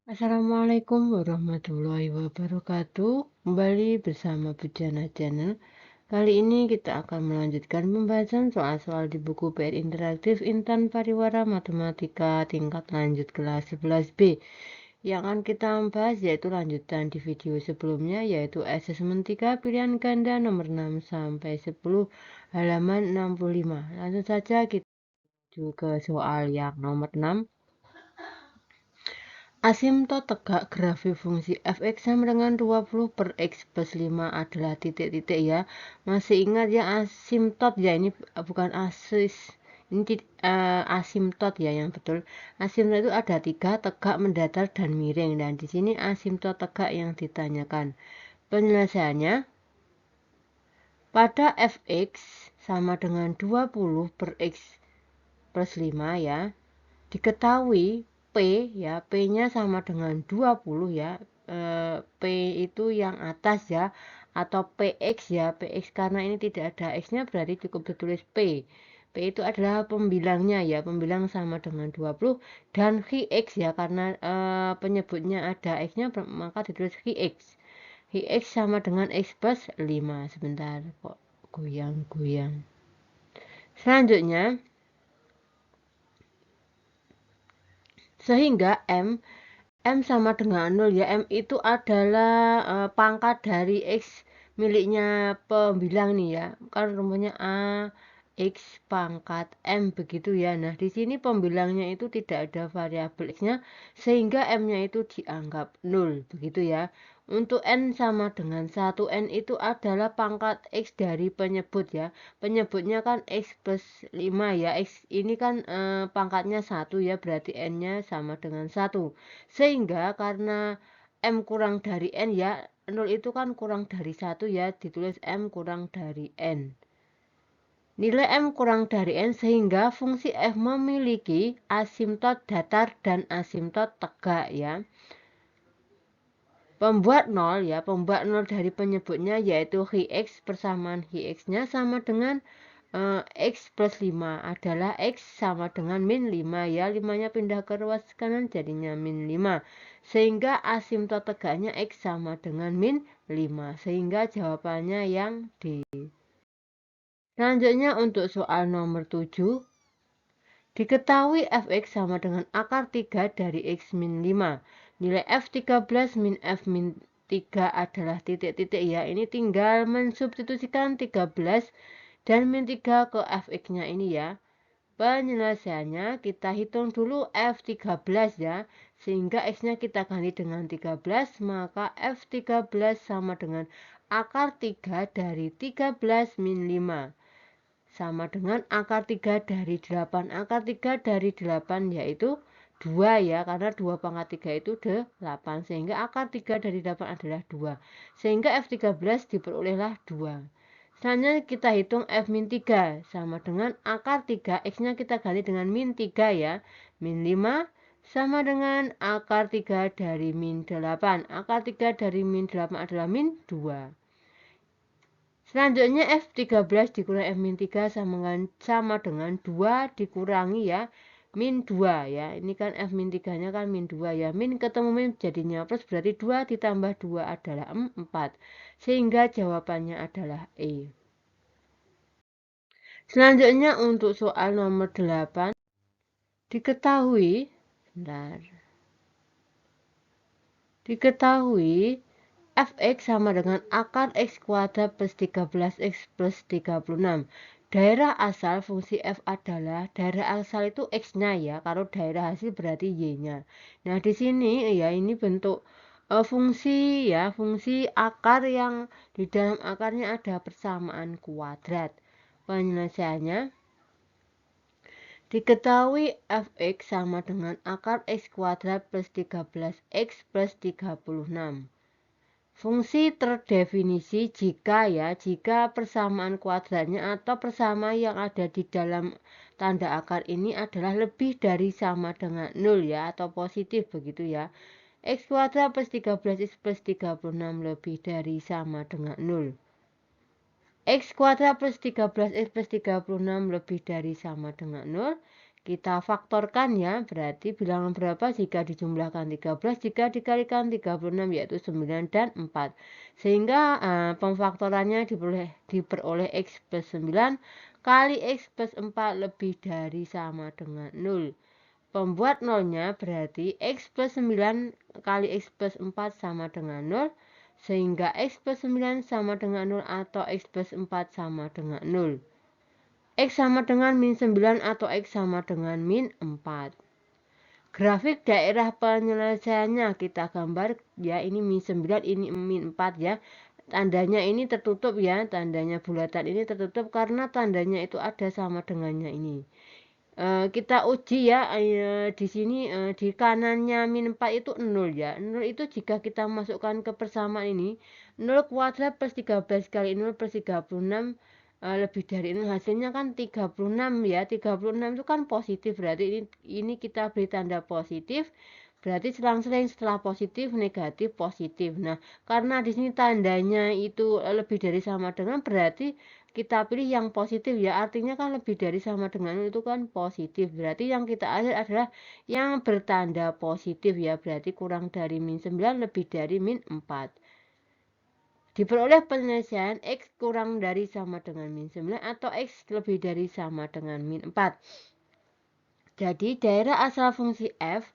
Assalamualaikum warahmatullahi wabarakatuh. Kembali bersama Bujana Channel. Kali ini kita akan melanjutkan pembahasan soal-soal di buku PR Interaktif Intan Pariwara Matematika tingkat lanjut kelas 11B. Yang akan kita bahas yaitu lanjutan di video sebelumnya, yaitu asesmen 3 pilihan ganda nomor 6 sampai 10 halaman 65. Langsung saja kita menuju ke soal yang nomor 6. Asimtot tegak grafik fungsi fx sama dengan 20 per x plus 5 adalah titik-titik ya. Masih ingat ya asimtot ya, ini bukan ini asimtot ya yang betul. Asimtot itu ada 3, tegak, mendatar, dan miring. Dan di sini asimtot tegak yang ditanyakan. Penyelesaiannya, pada fx sama dengan 20 per x plus 5 ya, diketahui P ya, P-nya sama dengan 20 ya. P itu yang atas ya, atau PX ya, PX karena ini tidak ada X-nya berarti cukup ditulis P. P itu adalah pembilangnya ya, pembilang sama dengan 20, dan X ya, karena penyebutnya ada X-nya maka ditulis X. X sama dengan X plus 5. Sebentar kok goyang-goyang. Selanjutnya, sehingga M sama dengan 0 ya. M itu adalah pangkat dari X miliknya pembilang nih ya. Kan rumusnya A X pangkat M begitu ya. Nah, di sini pembilangnya itu tidak ada variabel X-nya sehingga M-nya itu dianggap 0 begitu ya. Untuk N sama dengan 1, N itu adalah pangkat X dari penyebut ya. Penyebutnya kan X plus 5 ya. X ini kan pangkatnya 1 ya, berarti N-nya sama dengan 1. Sehingga karena M kurang dari N ya, 0 itu kan kurang dari 1 ya, ditulis M kurang dari N. Nilai M kurang dari N sehingga fungsi F memiliki asimtot datar dan asimtot tegak ya. Pembuat 0 ya, pembuat 0 dari penyebutnya yaitu X persamaan X-nya sama dengan X plus 5 adalah X sama dengan min 5 ya, 5-nya pindah ke ruas kanan jadinya min 5. Sehingga asimtot tegaknya X sama dengan min 5. Sehingga jawabannya yang D. Selanjutnya untuk soal nomor 7. Diketahui fx sama dengan akar 3 dari x min 5. Nilai f13 min f min 3 adalah titik-titik ya. Ini tinggal mensubstitusikan 13 dan min 3 ke fx-nya ini ya. Penyelesaiannya kita hitung dulu f13 ya. Sehingga x-nya kita ganti dengan 13, maka f13 sama dengan akar 3 dari 13 min 5. Sama dengan akar 3 dari 8. Akar 3 dari 8 yaitu 2 ya, karena 2 pangkat 3 itu 8. Sehingga akar 3 dari 8 adalah 2. Sehingga F13 diperolehlah 2. Selanjutnya kita hitung F-3 sama dengan akar 3. X-nya kita ganti dengan min 3 ya. Min 5 sama dengan akar 3 dari min 8. Akar 3 dari min 8 adalah min 2. Selanjutnya F13 dikurangi F-3 sama dengan 2 dikurangi ya min 2 ya. Ini kan F-3 nya kan min 2 ya. Min ketemu min jadinya plus, berarti 2 ditambah 2 adalah 4. Sehingga jawabannya adalah E. Selanjutnya untuk soal nomor 8. Diketahui fx sama dengan akar x kuadrat plus 13x plus 36. Daerah asal fungsi f adalah, daerah asal itu x-nya ya, kalau daerah hasil berarti y-nya. Nah, di sini ya ini bentuk fungsi ya, fungsi akar yang di dalam akarnya ada persamaan kuadrat. Penyelesaiannya, diketahui fx sama dengan akar x kuadrat plus 13x plus 36. Fungsi terdefinisi jika persamaan kuadratnya atau persamaan yang ada di dalam tanda akar ini adalah lebih dari sama dengan 0 ya, atau positif begitu ya. X kuadrat plus 13x plus 36 lebih dari sama dengan 0. X kuadrat plus 13x plus 36 lebih dari sama dengan 0. Kita faktorkan ya, berarti bilangan berapa jika dijumlahkan 13, jika dikalikan 36 yaitu 9 dan 4. Sehingga pemfaktorannya diperoleh X plus 9 kali X plus 4 lebih dari sama dengan 0. Pembuat nolnya berarti X plus 9 kali X plus 4 sama dengan 0. Sehingga X plus 9 sama dengan 0 atau X plus 4 sama dengan 0. X sama dengan min 9 atau X sama dengan min 4. Grafik daerah penyelesaiannya kita gambar ya, ini min 9, ini min 4 ya. Tandanya ini tertutup ya, tandanya bulatan ini tertutup karena tandanya itu ada sama dengannya ini. Kita uji ya, di sini di kanannya min 4 itu 0 ya. 0 itu jika kita masukkan ke persamaan ini, 0 kuadrat plus 13 kali 0 plus 36 lebih dari 0, hasilnya kan 36 ya. 36 itu kan positif, berarti ini kita beri tanda positif. Berarti selang-seling setelah positif, negatif, positif. Nah, karena di sini tandanya itu lebih dari sama dengan, berarti kita pilih yang positif ya. Artinya kan lebih dari sama dengan itu kan positif. Berarti yang kita ambil adalah yang bertanda positif ya. Berarti kurang dari min 9 lebih dari min 4. Diperoleh penyelesaian X kurang dari sama dengan min 9 atau X lebih dari sama dengan min 4. Jadi daerah asal fungsi f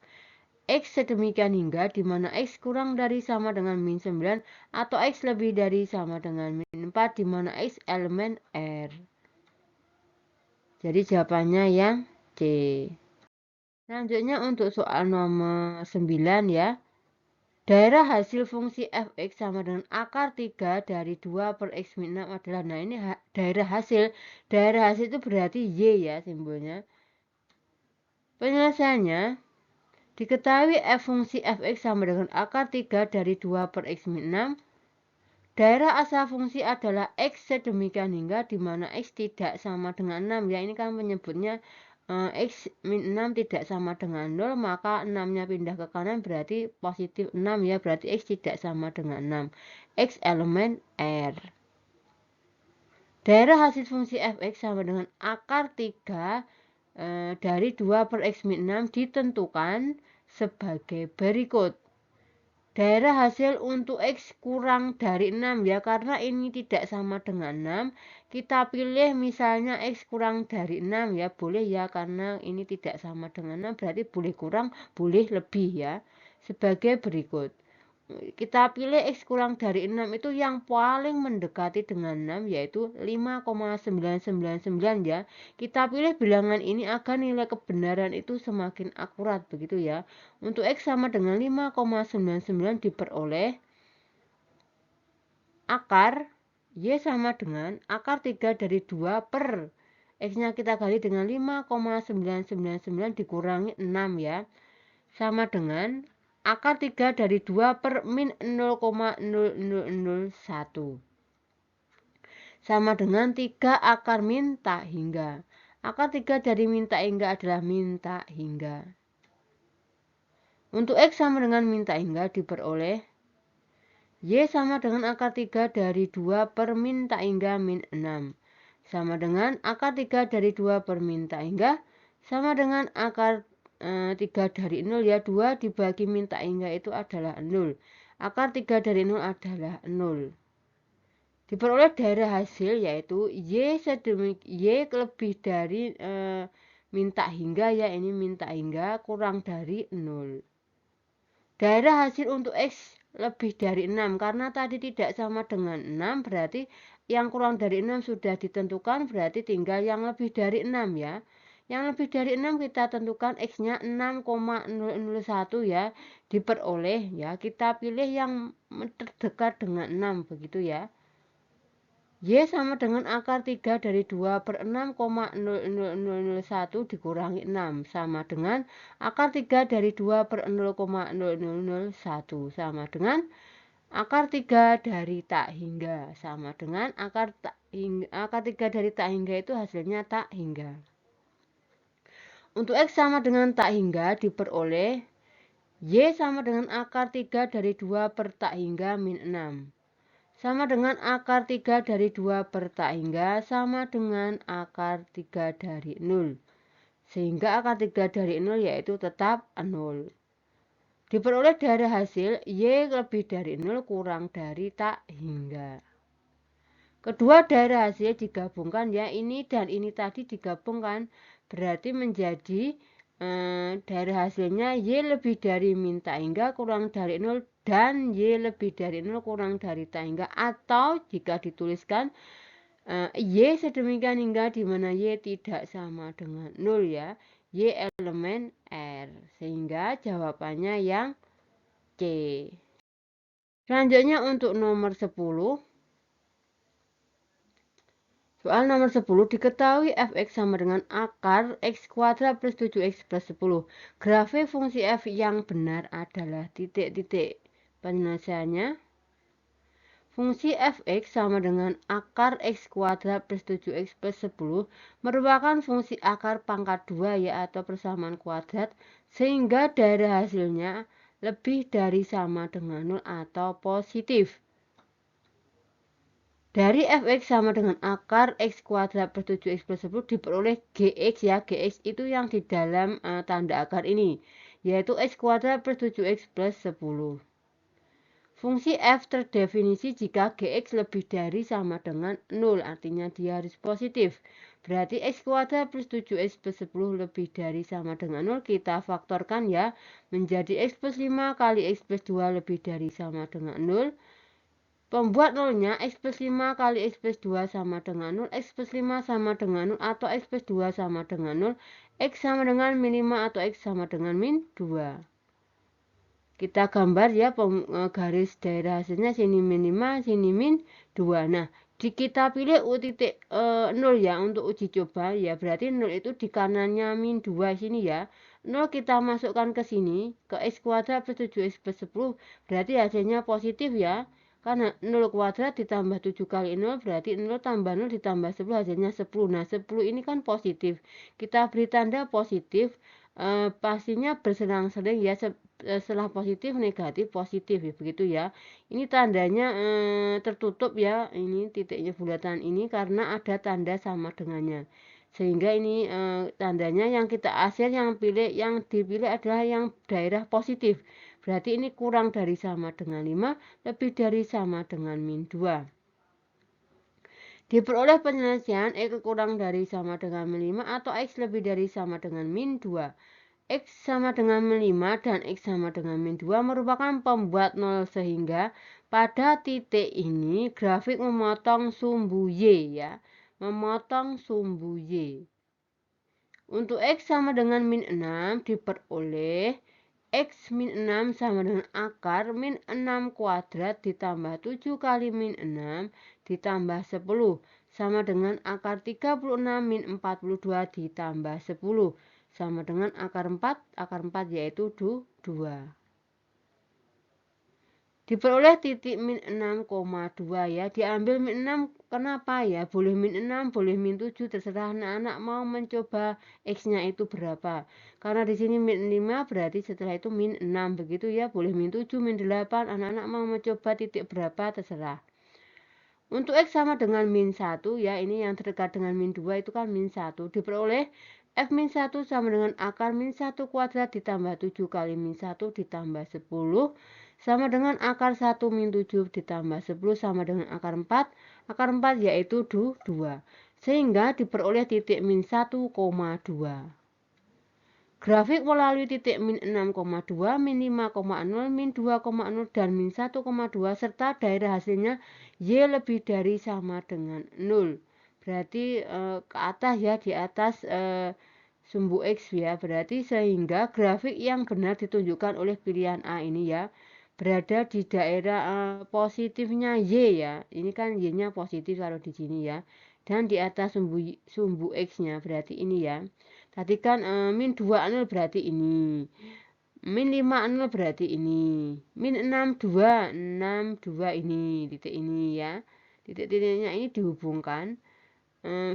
X sedemikian hingga di mana X kurang dari sama dengan min 9 atau X lebih dari sama dengan min 4 di mana X elemen R. Jadi jawabannya yang C. Selanjutnya untuk soal nomor 9 ya. Daerah hasil fungsi fx sama dengan akar 3 dari 2 per x min 6 adalah, nah ini daerah hasil. Daerah hasil itu berarti Y ya simbolnya. Penyelesaiannya, diketahui f fungsi fx sama dengan akar 3 dari 2 per x min 6. Daerah asal fungsi adalah x sedemikian hingga di mana x tidak sama dengan 6 ya. Ini kan menyebutnya X min 6 tidak sama dengan 0, maka 6-nya pindah ke kanan berarti positif 6 ya, berarti X tidak sama dengan 6. X elemen R. Daerah hasil fungsi fx sama dengan akar 3 dari 2 per X min 6 ditentukan sebagai berikut. Daerah hasil untuk X kurang dari 6 ya, karena ini tidak sama dengan 6. Kita pilih misalnya X kurang dari 6 ya, boleh ya, karena ini tidak sama dengan 6 berarti boleh kurang, boleh lebih ya. Sebagai berikut. Kita pilih X kurang dari 6 itu yang paling mendekati dengan 6 yaitu 5,999 ya. Kita pilih bilangan ini agar nilai kebenaran itu semakin akurat begitu ya. Untuk X sama dengan 5,99 diperoleh akar Y sama dengan akar 3 dari 2 per X-nya kita kali dengan 5,999 dikurangi 6 ya. Sama dengan akar 3 dari 2 per min 0,0001. Sama dengan 3 akar min tak hingga. Akar 3 dari min tak hingga adalah min tak hingga. Untuk X sama dengan min tak hingga diperoleh Y sama dengan akar 3 dari 2 per min tak hingga min 6. Sama dengan akar 3 dari 2 per min tak hingga. Sama dengan akar 3 dari 0 ya, 2 dibagi min tak hingga itu adalah 0. Akar 3 dari 0 adalah 0. Diperoleh daerah hasil yaitu Y lebih dari min tak hingga ya, ini min tak hingga kurang dari 0. Daerah hasil untuk X lebih dari 6 karena tadi tidak sama dengan 6 berarti yang kurang dari 6 sudah ditentukan, berarti tinggal yang lebih dari 6 ya. Yang lebih dari 6 kita tentukan X-nya 6,001 ya, diperoleh ya. Kita pilih yang terdekat dengan 6 begitu ya. Y sama dengan akar 3 dari 2 per 6,00001 dikurangi 6 sama dengan akar 3 dari 2 per 0,0001 sama dengan akar 3 dari tak hingga sama dengan akar 3 dari tak hingga itu hasilnya tak hingga. Untuk X sama dengan tak hingga diperoleh Y sama dengan akar 3 dari 2 per tak hingga min 6. Sama dengan akar 3 dari 2 per tak hingga sama dengan akar 3 dari 0. sehingga akar 3 dari 0 yaitu tetap 0. Diperoleh dari hasil Y lebih dari 0 kurang dari tak hingga. Kedua daerah hasil digabungkan ya, ini dan ini tadi digabungkan berarti menjadi daerah hasilnya Y lebih dari min tak hingga kurang dari 0 dan Y lebih dari 0 kurang dari tak hingga, atau jika dituliskan Y sedemikian hingga di mana Y tidak sama dengan 0 ya, Y elemen R, sehingga jawabannya yang C. Selanjutnya untuk nomor 10. Soal nomor 10, diketahui fx sama dengan akar x kuadrat plus 7x plus 10. Grafik fungsi f yang benar adalah titik-titik. Penyelesaiannya, fungsi fx sama dengan akar x kuadrat plus 7x plus 10 merupakan fungsi akar pangkat 2 ya, atau persamaan kuadrat, sehingga daerah hasilnya lebih dari sama dengan 0 atau positif. Dari fx sama dengan akar x kuadrat plus 7x plus 10 diperoleh gx ya. Gx itu yang di dalam tanda akar ini, yaitu x kuadrat plus 7x plus 10. Fungsi f terdefinisi jika gx lebih dari sama dengan 0, artinya dia harus positif. Berarti x kuadrat plus 7x plus 10 lebih dari sama dengan 0, kita faktorkan ya, menjadi x plus 5 kali x plus 2 lebih dari sama dengan 0. Pembuat nolnya x plus 5 kali x plus 2 sama dengan 0, x plus 5 sama dengan 0, atau x plus 2 sama dengan 0, x sama dengan min 5 atau x sama dengan min 2. Kita gambar ya garis daerah hasilnya, sini min 5, sini min 2. Nah, kita pilih U titik 0 ya untuk uji coba ya, berarti 0 itu di kanannya min 2 sini ya. 0 kita masukkan ke sini, ke x kuadrat plus 7x plus 10, berarti hasilnya positif ya. Karena 0 kuadrat ditambah 7 kali 0 berarti 0 tambah 0 ditambah 10 hasilnya 10. Nah, 10 ini kan positif. Kita beri tanda positif, pastinya berselang-seling ya, setelah positif negatif positif ya, begitu ya. Ini tandanya tertutup ya, ini titiknya bulatan ini karena ada tanda sama dengannya, sehingga ini tandanya yang kita hasil yang dipilih adalah yang daerah positif, berarti ini kurang dari sama dengan 5, lebih dari sama dengan min 2. Diperoleh penyelesaian x kurang dari sama dengan min 5 atau x lebih dari sama dengan min 2. X sama dengan min 5 dan X sama dengan min 2 merupakan pembuat 0, sehingga pada titik ini grafik memotong sumbu Y ya, memotong sumbu Y. Untuk X sama dengan min 6 diperoleh X min 6 sama dengan akar min 6 kuadrat ditambah 7 kali min 6 ditambah 10 sama dengan akar 36 min 42 ditambah 10 sama dengan akar 4 yaitu 2. Diperoleh titik min 6,2 ya, diambil min 6, kenapa ya, boleh min 6, boleh min 7, terserah anak-anak mau mencoba X-nya itu berapa. Karena di sini min 5 berarti setelah itu min 6, begitu ya, boleh min 7, min 8, anak-anak mau mencoba titik berapa terserah. Untuk X sama dengan min 1 ya, ini yang terdekat dengan min 2 itu kan min 1, diperoleh F min 1 sama dengan akar min 1 kuadrat ditambah 7 kali min 1 ditambah 10 sama dengan akar 1 min 7 ditambah 10 sama dengan akar 4. Akar 4 yaitu 2. Sehingga diperoleh titik min 1,2. Grafik melalui titik min 6,2, min 5,0, min 2,0, dan min 1,2 serta daerah hasilnya Y lebih dari sama dengan 0. Berarti ke atas ya, di atas sumbu X ya, berarti sehingga grafik yang benar ditunjukkan oleh pilihan A ini ya, berada di daerah positifnya Y ya, ini kan Y nya positif kalau di sini ya, dan di atas sumbu X nya berarti ini ya. Tadi kan min 2 0 berarti ini, min 5 0 berarti ini, min 6 2 ini, titik ini ya, titik-titiknya ini dihubungkan.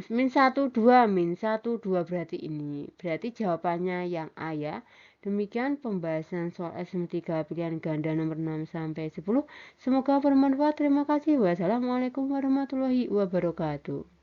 Min 1 2 min 1 2 berarti ini, berarti jawabannya yang A ya. Demikian pembahasan soal SM3 pilihan ganda nomor 6 sampai 10. Semoga bermanfaat. Terima kasih. Wassalamualaikum warahmatullahi wabarakatuh.